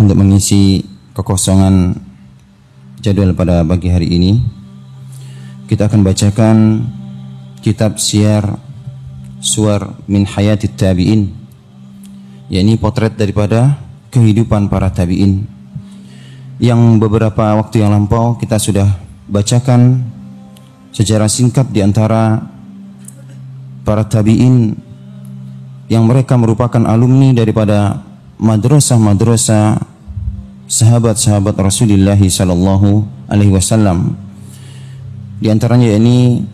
untuk mengisi kekosongan jadwal pada pagi hari ini, kita akan bacakan kitab Suwar min Hayatit Tabi'in, yakni potret daripada kehidupan para tabi'in, yang beberapa waktu yang lampau kita sudah bacakan secara singkat di antara para tabi'in yang mereka merupakan alumni daripada madrasah-madrasah sahabat-sahabat Rasulullah sallallahu alaihi wasallam. Di antaranya yakni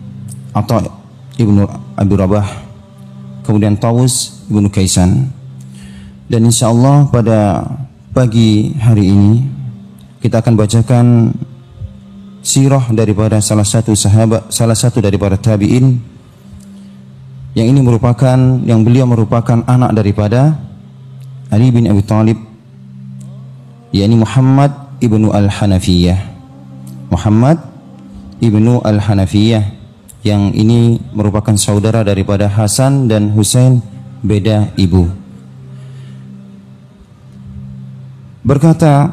Atha ibnu Abi Rabah, kemudian Tawus ibnu Kaisan. Dan insyaallah pada pagi hari ini kita akan bacakan sirah daripada salah satu daripada tabi'in yang beliau merupakan anak daripada Ali bin Abi Thalib, yakni Muhammad ibnu Al-Hanafiyah. Muhammad ibnu Al-Hanafiyah yang ini merupakan saudara daripada Hasan dan Husain, beda ibu. Berkata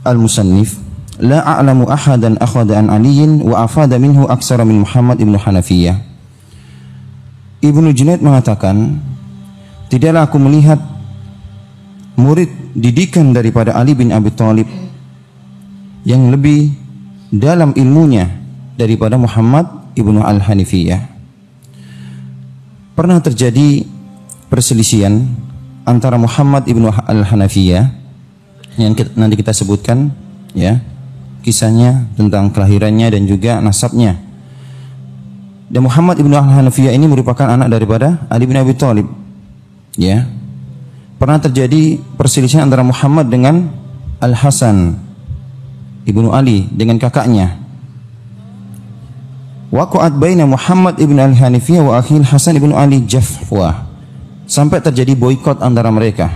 al-musannif, la a'lamu ahadan akhadha an Aliyin wa afada minhu aksara min Muhammad ibnu Hanafiyah. Ibnu Junaid mengatakan, tidaklah aku melihat murid didikan daripada Ali bin Abi Thalib yang lebih dalam ilmunya daripada Muhammad ibnu Al-Hanafiyah. Pernah terjadi perselisihan antara Muhammad ibnu Al-Hanafiyah yang nanti kita sebutkan ya kisahnya tentang kelahirannya dan juga nasabnya. Dan Muhammad ibnu Al-Hanafiyah ini merupakan anak daripada Ali bin Abi Thalib. Ya. Pernah terjadi perselisihan antara Muhammad dengan Al-Hasan ibnu Ali dengan kakaknya. Waqa'at baina Muhammad ibnu Al-Hanafiyah wa akhil Hasan ibnu Ali Jafwa. Sampai terjadi boikot antara mereka.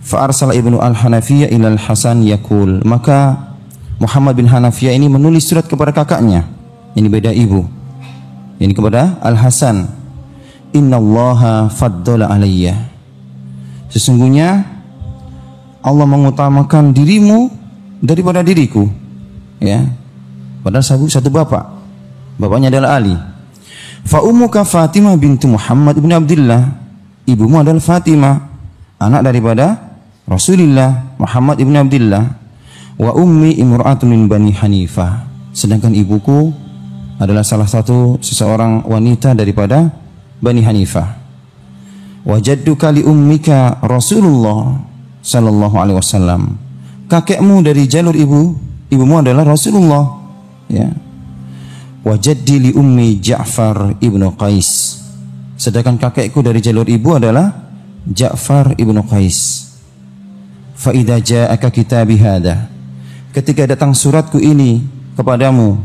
Fa arsala ibnu Al-Hanafiyah ila Al-Hasan yaqul, maka Muhammad bin Hanafiyah ini menulis surat kepada kakaknya, ini beda ibu, ini kepada Al-Hasan, innallaha faddala alayya, sesungguhnya Allah mengutamakan dirimu daripada diriku, ya, padahal satu bapak, bapaknya adalah Ali. Fa ummuka Fatimah binti Muhammad bin Abdullah, ibumu adalah Fatimah, anak daripada Rasulullah Muhammad ibn Abdullah. Wa ummi imra'atun min Bani Hanifah, sedangkan ibuku adalah seseorang wanita daripada Bani Hanifah. Wa jadduka li ummika Rasulullah sallallahu alaihi wasallam, kakekmu dari jalur ibumu adalah Rasulullah, ya. Wa jaddi li ummi Ja'far ibnu Qais, sedangkan kakekku dari jalur ibu adalah Ja'far ibnu Qais. Fa idza ja'aka kitabi hada, ketika datang suratku ini kepadamu,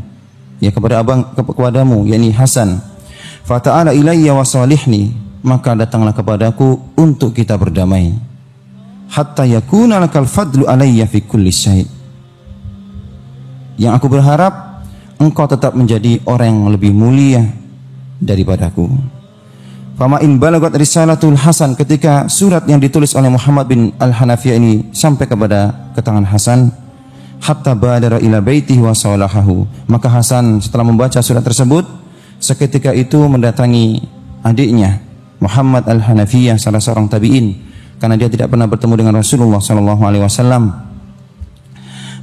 ya kepadamu yakni Hasan, fa ta'ala ilayya wa salihni, maka datanglah kepadaku untuk kita berdamai, hatta yakuna lakal fadlu alayya fi kulli syai', yang aku berharap engkau tetap menjadi orang yang lebih mulia daripadaku. Fama in balagat risalatul Hasan, ketika surat yang ditulis oleh Muhammad bin Al-Hanafiyah ini sampai kepada tangan Hasan, hatta badara ila baitihi wa salahahu, maka Hasan setelah membaca surat tersebut seketika itu mendatangi adiknya Muhammad Al-Hanafiyah, salah seorang tabi'in, karena dia tidak pernah bertemu dengan Rasulullah sallallahu alaihi wasallam.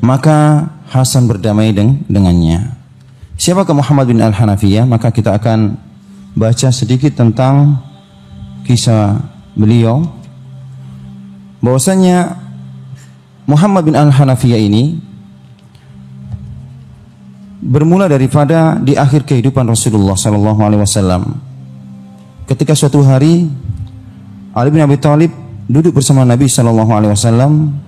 Maka Hasan berdamai dengannya. Siapakah Muhammad bin Al-Hanafiyah? Maka kita akan baca sedikit tentang kisah beliau. Bahwasanya Muhammad bin Al-Hanafiyah ini bermula daripada di akhir kehidupan Rasulullah sallallahu alaihi wasallam. Ketika suatu hari Ali bin Abi Thalib duduk bersama Nabi sallallahu alaihi wasallam,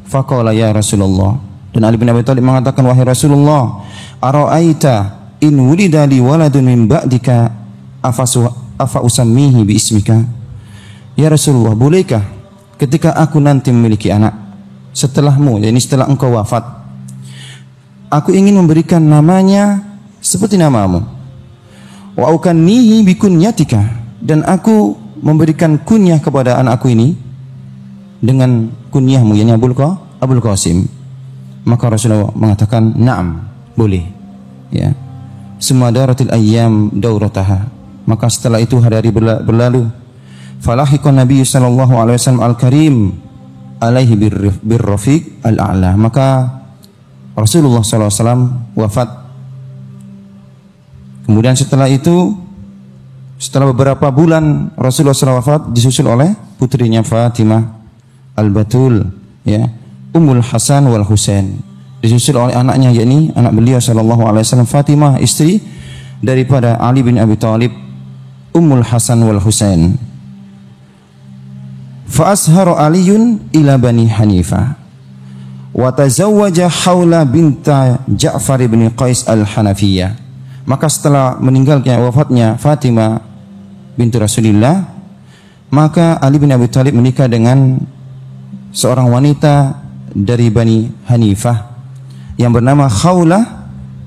faqala ya Rasulullah, dan Ali bin Abi Thalib mengatakan, wahai Rasulullah, ara'aita in wulida li waladun min ba'dika afa usammihi bi ismika. Ya Rasulullah, bolehkah ketika aku nanti memiliki anak setelahmu, yakni setelah engkau wafat, aku ingin memberikan namanya seperti namamu. Wa ukannihi bi kunyatika, dan aku memberikan kunyah kepada anakku ini dengan kunyahmu, yakni Abul Qasim. Maka Rasulullah mengatakan, "Na'am, boleh." Ya. Summa daratil ayyam daurataha. Maka setelah itu hari-hari berlalu. Falahiqan Nabi sallallahu alaihi wasallam al-karim alaihi birrafiq al-a'la. Maka Rasulullah sallallahu alaihi wasallam wafat. Kemudian setelah itu, setelah beberapa bulan Rasulullah SAW wafat, disusul oleh putrinya Fatimah Al-Batul, ya, Ummul Hasan wal Husain. Disusul oleh anaknya, yakni anak beliau sallallahu alaihi wasallam Fatimah, istri daripada Ali bin Abi Thalib, Ummul Hasan wal Husain. Fa ashara Aliyun ila Bani Hanifah wa tazawwaja Haula binta Ja'far bin Qais al-Hanafiyah. Maka setelah meninggalnya, wafatnya Fatimah binti Rasulullah, maka Ali bin Abi Thalib menikah dengan seorang wanita dari Bani Hanifah yang bernama Khawlah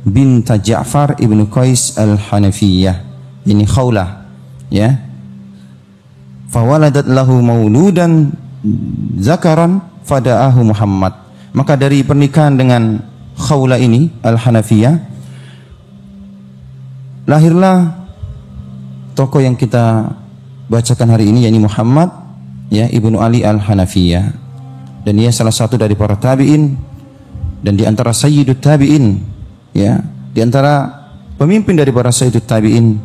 binta Ja'far ibn Qais al-Hanafiyah. Ini Khawlah, ya. Fawaladat lahu mauludan zakaran fada'ahu Muhammad. Maka dari pernikahan dengan Khawlah ini al-Hanafiyah, lahirlah tokoh yang kita bacakan hari ini, yakni Muhammad, ya, Ibnu Ali al-Hanafiyah. Dan dia salah satu dari para tabi'in dan di antara sayyidut tabi'in, ya, di antara pemimpin dari para sayyidut tabi'in.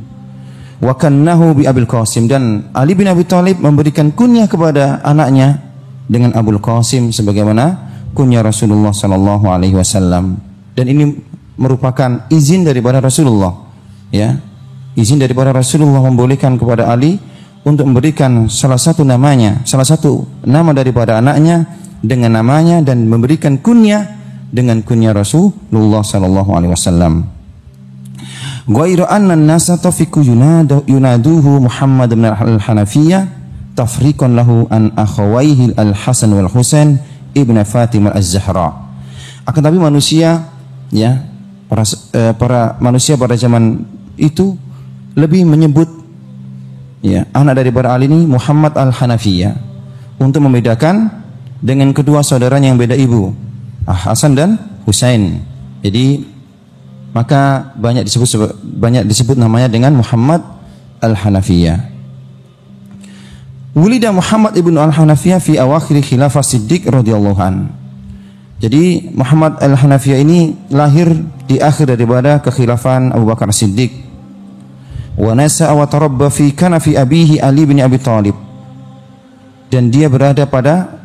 Wa kannahu bi Abil Qasim, dan Ali bin Abi Thalib memberikan kunyah kepada anaknya dengan Abul Qasim sebagaimana kunyah Rasulullah sallallahu alaihi wasallam. Dan ini merupakan izin daripada Rasulullah, ya, izin daripada Rasulullah membolehkan kepada Ali untuk memberikan salah satu namanya, salah satu nama daripada anaknya dengan namanya, dan memberikan kunyah dengan kunyah Rasulullah sallallahu alaihi wasallam. Ghairu anna an-nasa tafiqu yunaduhu Muhammad bin al-Hanafiyah tafriqan lahu an akhawaihi al-Hasan wal Husain ibn Fatimah az-Zahra. Akan tapi manusia, ya, para manusia pada zaman itu lebih menyebut, ya, anak daripada Ali ini Muhammad al-Hanafiyah untuk membedakan dengan kedua saudaranya yang beda ibu, Hasan dan Husain. Jadi maka banyak disebut namanya dengan Muhammad al-Hanafiyah. Wulida Muhammad ibn al-Hanafiyah fi awakhir khilafah Siddiq radhiyallahu an. Jadi Muhammad al-Hanafiyah ini lahir di akhir daripada kekhilafan Abu Bakar Siddiq. Wa nasa'a wa tarabba fi kanafi abihi Ali bin Abi Thalib. Dan dia berada pada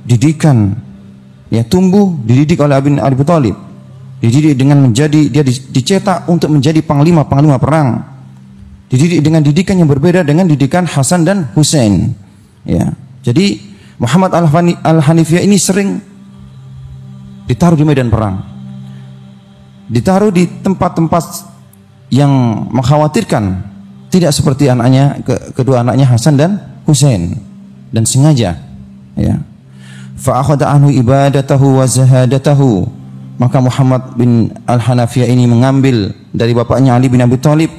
didikan, ya, tumbuh dididik oleh Ali bin Abi Thalib. Dididik dengan menjadi, dia dicetak untuk menjadi panglima perang. Dididik dengan didikan yang berbeda dengan didikan Hasan dan Husain, ya. Jadi Muhammad al-Hanafiyah ini sering ditaruh di medan perang, ditaruh di tempat-tempat yang mengkhawatirkan, tidak seperti anaknya, kedua anaknya Hasan dan Husain, dan sengaja, ya. Fa akhadha anhu ibadatahu wa zahadatahu. Maka Muhammad bin al-Hanafiyah ini mengambil dari bapaknya Ali bin Abi Thalib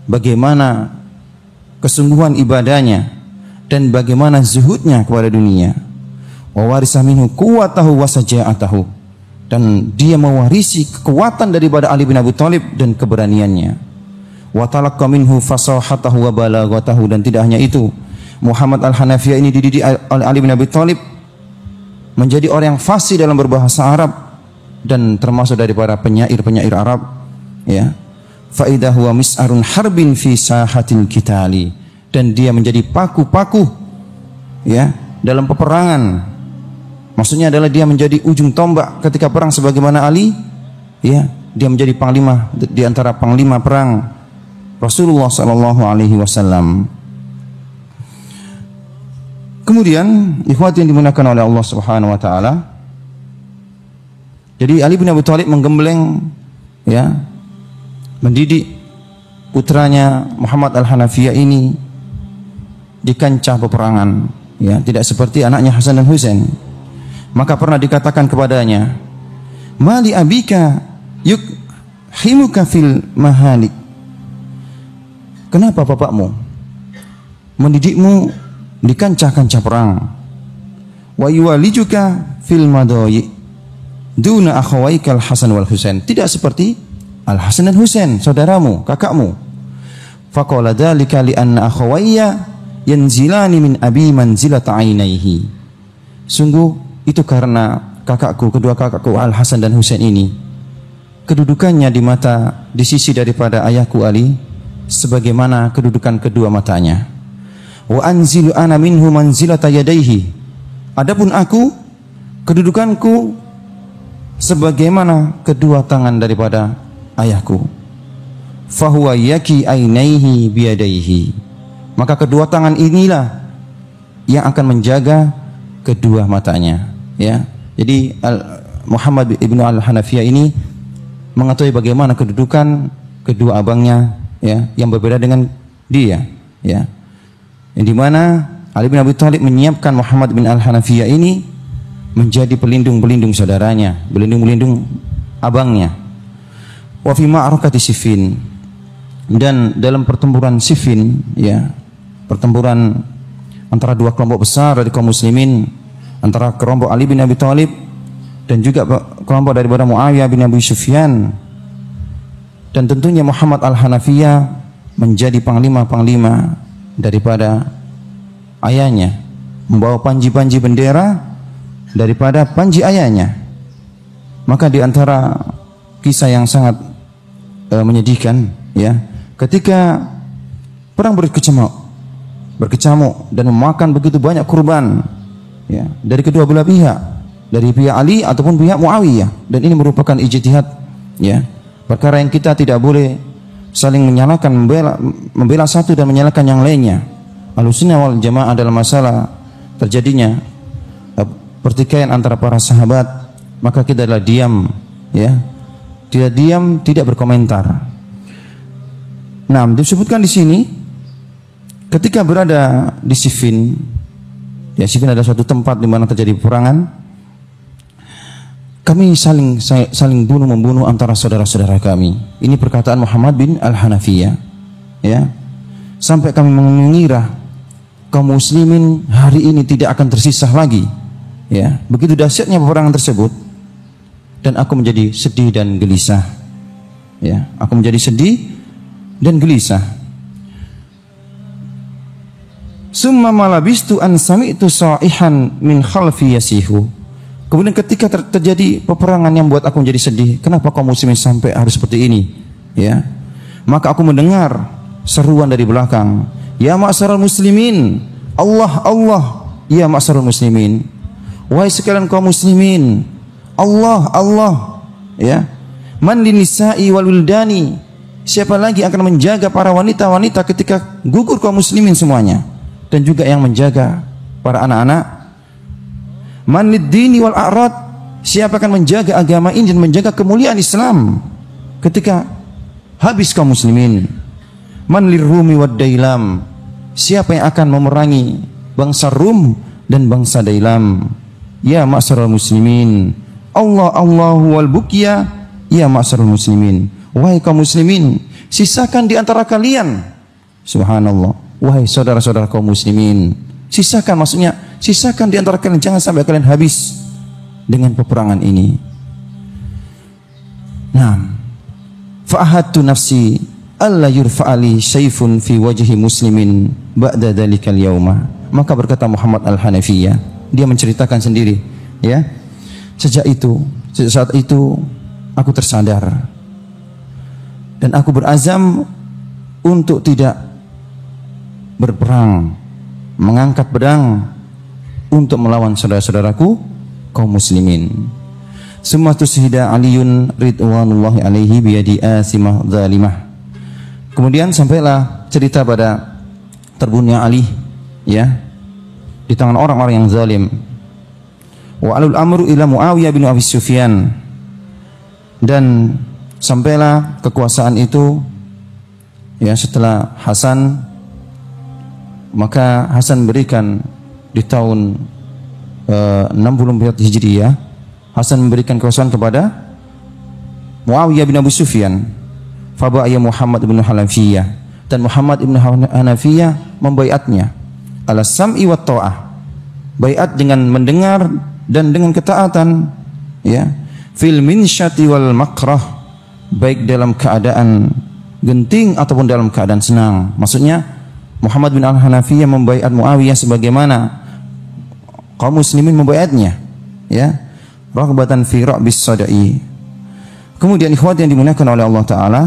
bagaimana kesungguhan ibadahnya dan bagaimana zuhudnya kepada dunia. Wa warisa minhu quwwatahu wa saja'atahu, dan dia mewarisi kekuatan daripada Ali bin Abi Thalib dan keberaniannya. Wa talaqqa minhu fasahatahu wa balaghatahu, dan tidak hanya itu, Muhammad al-Hanafiyah ini dididik oleh Ali bin Abi Thalib menjadi orang yang fasih dalam berbahasa Arab dan termasuk daripada penyair Arab, ya. Fa idza huwa mis'arun harbin fi sahatil qitali, dan dia menjadi paku-paku, ya, dalam peperangan. Maksudnya adalah dia menjadi ujung tombak ketika perang sebagaimana Ali, ya, dia menjadi panglima di antara panglima perang Rasulullah sallallahu alaihi wasallam. Kemudian ikhwati yang dimuliakan oleh Allah Subhanahu wa taala, jadi Ali bin Abi Thalib menggembleng, ya, mendidik putranya Muhammad al-Hanafiyah ini di kancah peperangan, ya, tidak seperti anaknya Hasan dan Husain. Maka pernah dikatakan kepadanya, "Mali abika yukhimuka fil mahalik." Kenapa bapakmu mendidikmu di kancah-kancah perang? wa yuwalijuka fil madayi duna akhawaikal Hasan wal Husain. Tidak seperti Al Hasan dan Husain, saudaramu, kakakmu. Faqala dzalika li anna akhawayya yanzilani min abi manzilata ainaihi. Sungguh itu karena kakakku, kedua kakakku Al Hasan dan Husain ini kedudukannya di sisi daripada ayahku Ali sebagaimana kedudukan kedua matanya. Wa anzilu ana minhu manzilata yadaihi. Adapun aku, kedudukanku sebagaimana kedua tangan daripada ayahku. Fahuwa yaki ainaihi biyadaihi. Maka kedua tangan inilah yang akan menjaga kedua matanya, ya. Jadi Muhammad ibnu al-Hanafiyah ini mengetahui bagaimana kedudukan kedua abangnya, ya, yang berbeda dengan dia, ya. Yang dimana Ali bin Abi Thalib menyiapkan Muhammad bin al-Hanafiyah ini menjadi pelindung-pelindung saudaranya, pelindung-pelindung abangnya. Wa fi ma'rakati Siffin, dan dalam pertempuran Siffin, ya, pertempuran antara dua kelompok besar dari kaum muslimin, antara kelompok Ali bin Abi Thalib dan juga kelompok daripada Muawiyah bin Abi Sufyan. Dan tentunya Muhammad al-Hanafiyah menjadi panglima-panglima daripada ayahnya, membawa panji-panji bendera daripada panji ayahnya. Maka di antara kisah yang sangat menyedihkan, ya, ketika perang berkecamuk dan memakan begitu banyak kurban, ya, dari kedua belah pihak, dari pihak Ali ataupun pihak Muawiyah, dan ini merupakan ijtihad, ya, perkara yang kita tidak boleh saling menyalahkan, membela satu dan menyalahkan yang lainnya. Ahlussunnah wal Jamaah dalam masalah terjadinya pertikaian antara para sahabat, maka kita adalah diam, ya, tidak diam, tidak berkomentar. Nah, disebutkan di sini ketika berada di Siffin, ya, Siffin adalah suatu tempat di mana terjadi peperangan. Kami saling bunuh-membunuh antara saudara-saudara kami. Ini perkataan Muhammad bin al-Hanafiyah, ya. Sampai kami mengira kaum muslimin hari ini tidak akan tersisa lagi, ya. Begitu dahsyatnya peperangan tersebut, dan aku menjadi sedih dan gelisah, ya. Aku menjadi sedih dan gelisah. Summa malabistu an sami'tu sa'ihan min khalfi yasihu. Kemudian ketika terjadi peperangan yang membuat aku menjadi sedih, kenapa kaum muslimin sampai harus seperti ini, ya? Maka aku mendengar seruan dari belakang, ya ma'syaral muslimin, Allah Allah, ya ma'syaral muslimin, wahai sekalian kaum muslimin, Allah Allah, ya. Man linisa'i wal wildani, siapa lagi akan menjaga para wanita-wanita ketika gugur kaum muslimin semuanya, dan juga yang menjaga para anak-anak. Man lid-dini wal a'rad, siapa akan menjaga agama ini dan menjaga kemuliaan Islam ketika habis kaum muslimin. Man lirrumi wad dailam, siapa yang akan memerangi bangsa Rum dan bangsa Dailam. Ya ma'syaral muslimin, Allah Allahu wal bukiya, ya ma'syaral muslimin, wahai kaum muslimin, sisakan di antara kalian, subhanallah, wahai saudara-saudara kaum muslimin, sisakan, maksudnya sisakan di antara kalian, jangan sampai kalian habis dengan peperangan ini. Nah, fa'ahadtu nafsi alla yurfa'ali sayfun fi wajhi muslimin ba'da dhalikal yauma. Maka berkata Muhammad al-Hanafiyah, dia menceritakan sendiri, ya, sejak saat itu aku tersadar dan aku berazam untuk tidak berperang, mengangkat pedang untuk melawan saudara-saudaraku kaum muslimin. Summa tushida Aliun ridwanullahi alaihi biyadi asimah zalimah. Kemudian sampailah cerita pada terbunuhnya Ali, ya, di tangan orang-orang yang zalim. Wa alul amru ila Muawiyah bin Abi Sufyan, dan sampailah kekuasaan itu, ya, setelah Hasan, maka Hasan berikan di tahun 64 Hijriyah, Hasan memberikan kekuasaan kepada Muawiyah bin Abu Sufyan. Fabai'a Muhammad bin Hanafiyah, dan Muhammad bin Hanafiyah membaiatnya ala sam'i wa ta'ah, baiat dengan mendengar dan dengan ketaatan, ya, fil minsyati wal makrah, baik dalam keadaan genting ataupun dalam keadaan senang. Maksudnya Muhammad bin Al-Hanafiyah membaiat Muawiyah sebagaimana kaum muslimin membaiatnya, ya, raghbatan fi ra'bis sada'i. Kemudian ikhwat yang dimuliakan oleh Allah Ta'ala,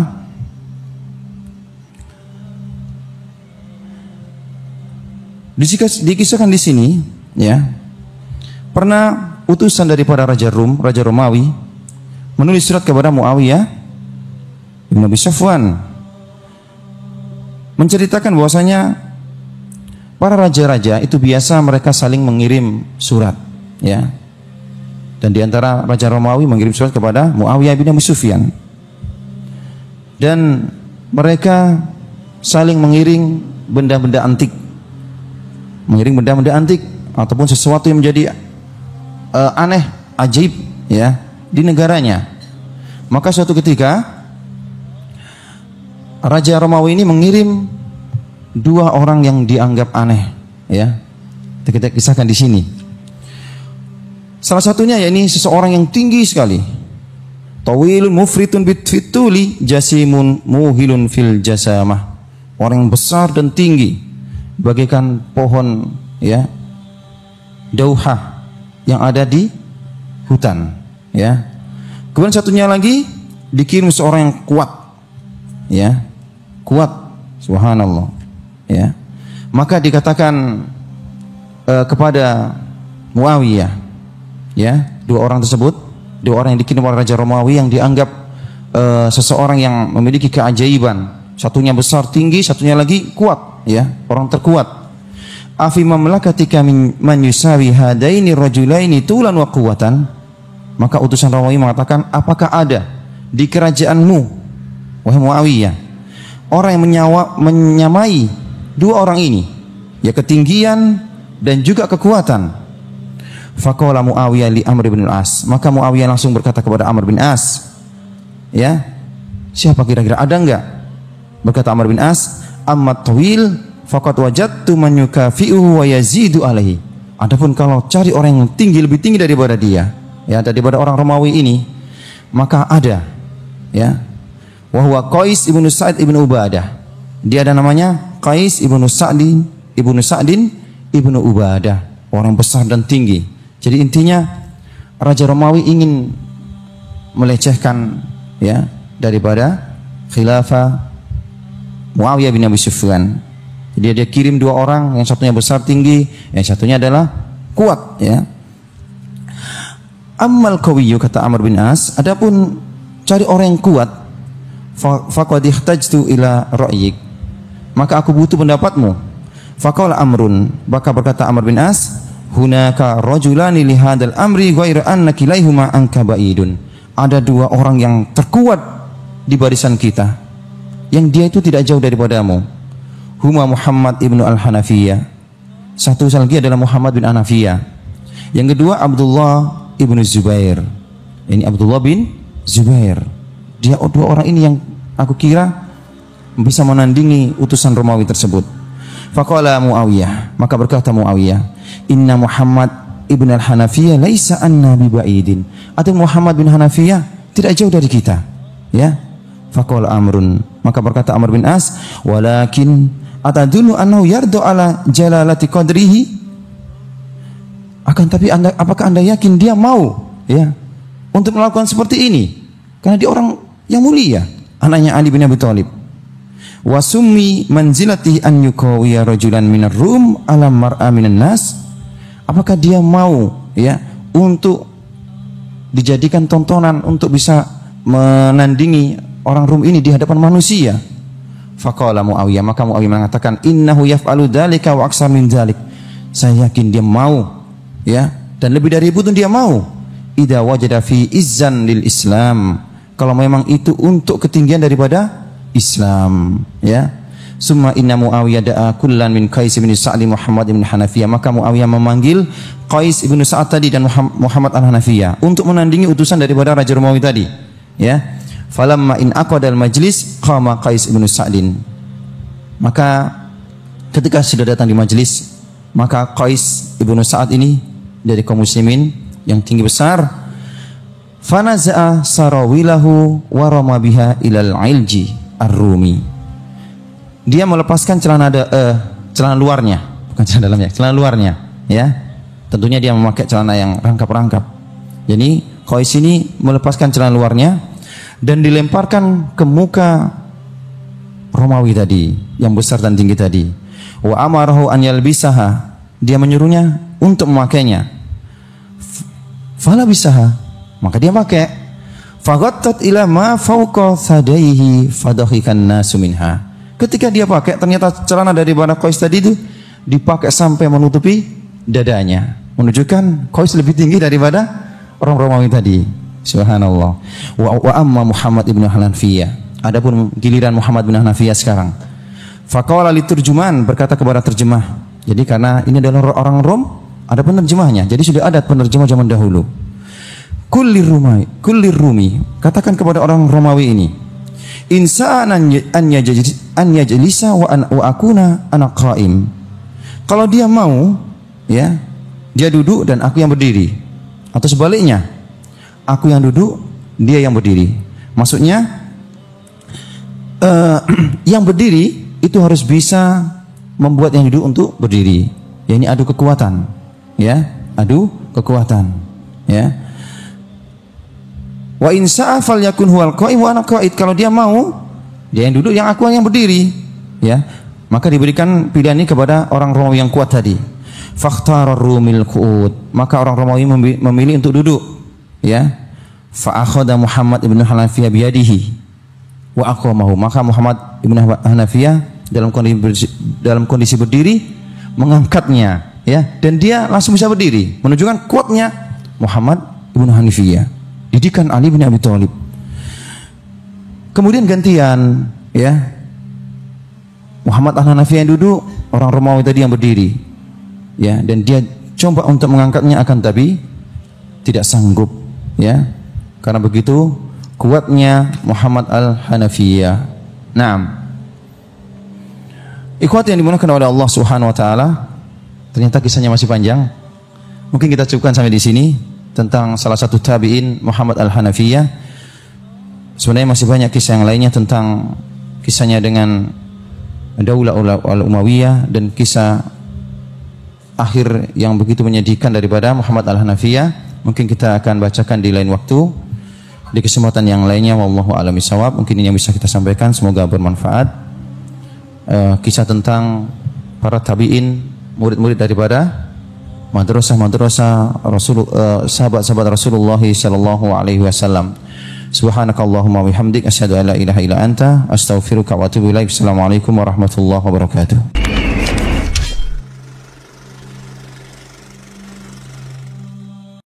dikisahkan di sini, ya, pernah utusan daripada Raja Romawi menulis surat kepada Muawiyah bin Abi Sufyan menceritakan bahwasanya para raja-raja itu biasa mereka saling mengirim surat, ya. Dan di antara Raja Romawi mengirim surat kepada Muawiyah bin Abi Sufyan. Dan mereka saling mengiring benda-benda antik. Mengiring benda-benda antik ataupun sesuatu yang menjadi aneh, ajaib, ya, di negaranya. Maka suatu ketika Raja Romawi ini mengirim 2 orang yang dianggap aneh, ya. Kita kisahkan di sini. Salah satunya yakni seseorang yang tinggi sekali. Tawilun mufritun bitfituli jasimun muhilun fil jasamah. Orang yang besar dan tinggi bagaikan pohon, ya, dauhah yang ada di hutan, ya. Kemudian satunya lagi dikirim seorang yang kuat, ya. Kuat, subhanallah, ya. Maka dikatakan kepada Muawiyah, ya, 2 orang tersebut, 2 orang yang dikirim oleh Raja Romawi yang dianggap seseorang yang memiliki keajaiban. Satunya besar tinggi, satunya lagi kuat, ya, orang terkuat. Afi mamlakatika man yusawi hadaini rajulaini tulan wa quwwatan. Maka utusan Romawi mengatakan, apakah ada di kerajaanmu, wahai Muawiyah, orang yang menyamai 2 orang ini, ya, ketinggian dan juga kekuatan. Faqala Muawiyah li Amr bin Al-As. Maka Muawiyah langsung berkata kepada Amr bin As, ya, siapa kira-kira, ada enggak? Berkata Amr bin As, ammat tawil faqad wajadtu man yukafi'uhu wa yazidu alaihi. Adapun kalau cari orang yang tinggi, lebih tinggi daripada dia, ya, daripada orang Romawi ini, maka ada, ya, wa huwa Qais ibnu Sa'id ibnu Ubadah. Dia ada namanya Qais ibnu Sa'din ibnu Ubadah, orang besar dan tinggi. Jadi intinya Raja Romawi ingin melecehkan, ya, daripada khilafah Muawiyah bin Abi Sufyan. Jadi dia kirim 2 orang, yang satunya besar tinggi, yang satunya adalah kuat, ya. Ammal qawiyyu, kata Amr bin As, adapun cari orang yang kuat, faqad ihtajtu ila ra'yik, maka aku butuh pendapatmu. Faqala Amrun, maka berkata Amr bin As, hunaka rajulani li hadzal amri ghairu anna kilaihuma anka ba'idun. Ada 2 orang yang terkuat di barisan kita, yang dia itu tidak jauh daripadamu. Huma Muhammad ibnu Al-Hanafiyah. Satu lagi adalah Muhammad bin Hanafiyah. Yang kedua Abdullah ibnu Zubair. Ini Abdullah bin Zubair. Dia 2 orang ini yang aku kira bisa menandingi utusan Romawi tersebut. Faqala Muawiyah, maka berkata Muawiyah, inna Muhammad ibn al-Hanafiyah laisa anna bi ba'idin. Atau Muhammad bin Hanafiyah tidak jauh dari kita, ya. Faqala Amrun, maka berkata Amr bin As, walakin atadullu annahu yardu ala jalalati qadrihi. Akan tapi apakah anda yakin dia mau, ya, untuk melakukan seperti ini? Karena dia orang yang mulia, anaknya Ali bin Abi Thalib. Wa summi manzilati an yuqawiya rajulan minar rum ala mar'a minan nas. Apakah dia mau, ya, untuk dijadikan tontonan untuk bisa menandingi orang Rum ini di hadapan manusia? Faqala Muawiyah, maka Muawiyah mengatakan, innahu yaf'alu dzalika wa aksar min dzalik. Saya yakin dia mau, ya, dan lebih dari itu dia mau. Idza wajada fi izzan lil Islam, kalau memang itu untuk ketinggian daripada Islam, ya. Summa inna Muawiyah da'a kullan min Qais bin Sa'd Muhammad bin Hanafiyah. Maka Muawiyah memanggil Qais bin Sa'd tadi dan Muhammad Al-Hanafiyah untuk menandingi utusan daripada Raja Romawi tadi, ya. Falamma in aqadal majlis qama Qais bin Sa'd. Maka ketika sudah datang di majlis, Maka Qais ibnu Sa'ad ini dari kaum muslimin yang tinggi besar, fanaza'a sarawilahu wa rama biha ilal ilji ar-rumi. Dia melepaskan celana luarnya, bukan celana dalamnya, celana luarnya, ya. Tentunya dia memakai celana yang rangkap-rangkap. Jadi Qais ini melepaskan celana luarnya dan dilemparkan ke muka Romawi tadi, yang besar dan tinggi tadi. Wa amarahu an yalbisaha, dia menyuruhnya untuk memakainya. Fala bisaha, maka dia pakai. Faghattat ila ma fawqa sadaihi fadhahikan nasu minha. Ketika dia pakai, ternyata celana dari Bani Qais tadi itu dipakai sampai menutupi dadanya, menunjukkan Qais lebih tinggi daripada orang Romawi tadi. Subhanallah. Wa amma Muhammad ibn Hanafiyah, adapun giliran Muhammad bin Hanafiyah sekarang. Faqala liturjuman, berkata kepada terjemah. Jadi karena ini adalah orang Rom, ada penerjemahnya. Jadi sudah ada penerjemah zaman dahulu. Kullir Rumi, katakan kepada orang Romawi ini, insa'an an yajlisa wa akuna ana qa'im. Kalau dia mau, ya, dia duduk dan aku yang berdiri. Atau sebaliknya, aku yang duduk, dia yang berdiri. Maksudnya yang berdiri itu harus bisa membuat yang duduk untuk berdiri. Ya, ini adu kekuatan, ya, adu kekuatan, ya. Wa in sa'a falyakun huwal qa'im wa ana qa'id. Kalau dia mau, dia yang duduk, yang aku yang berdiri, ya. Maka diberikan pilihan ini kepada orang Romawi yang kuat tadi. Fakhtarar rumil qu'ud, maka orang Romawi memilih untuk duduk, ya. Fa akhadha Muhammad ibn Hanafiyah biyadihi wa aqamahu, maka Muhammad ibn Hanafiyah dalam kondisi berdiri mengangkatnya, ya, dan dia langsung bisa berdiri, menunjukkan kuatnya Muhammad ibn Hanafiyah, didikan Ali bin Abi Thalib. Kemudian gantian, ya, Muhammad al-Hanafiyah yang duduk, orang Romawi tadi yang berdiri, ya, dan dia coba untuk mengangkatnya, akan tapi tidak sanggup, ya, karena begitu kuatnya Muhammad al-Hanafiyah. Naam. Ikhwat yang dimuliakan oleh Allah Subhanahu wa taala, ternyata kisahnya masih panjang. Mungkin kita cukupkan sampai di sini tentang salah satu tabi'in Muhammad al-Hanafiyah. Sebenarnya masih banyak kisah yang lainnya tentang kisahnya dengan Daulah al-Umayyah dan kisah akhir yang begitu menyedihkan daripada Muhammad al-Hanafiyah. Mungkin kita akan bacakan di lain waktu, di kesempatan yang lainnya. Wallahu a'lam bishawab. Mungkin ini yang bisa kita sampaikan, semoga bermanfaat. Kisah tentang para tabi'in, murid-murid daripada madrasah sahabat-sahabat Rasulullah sallallahu alaihi wasallam. Subhanakallahumma bihamdik asyhadu an la ilaha illa anta astaghfiruka wa atubu ilaik. Assalamualaikum warahmatullahi wabarakatuh.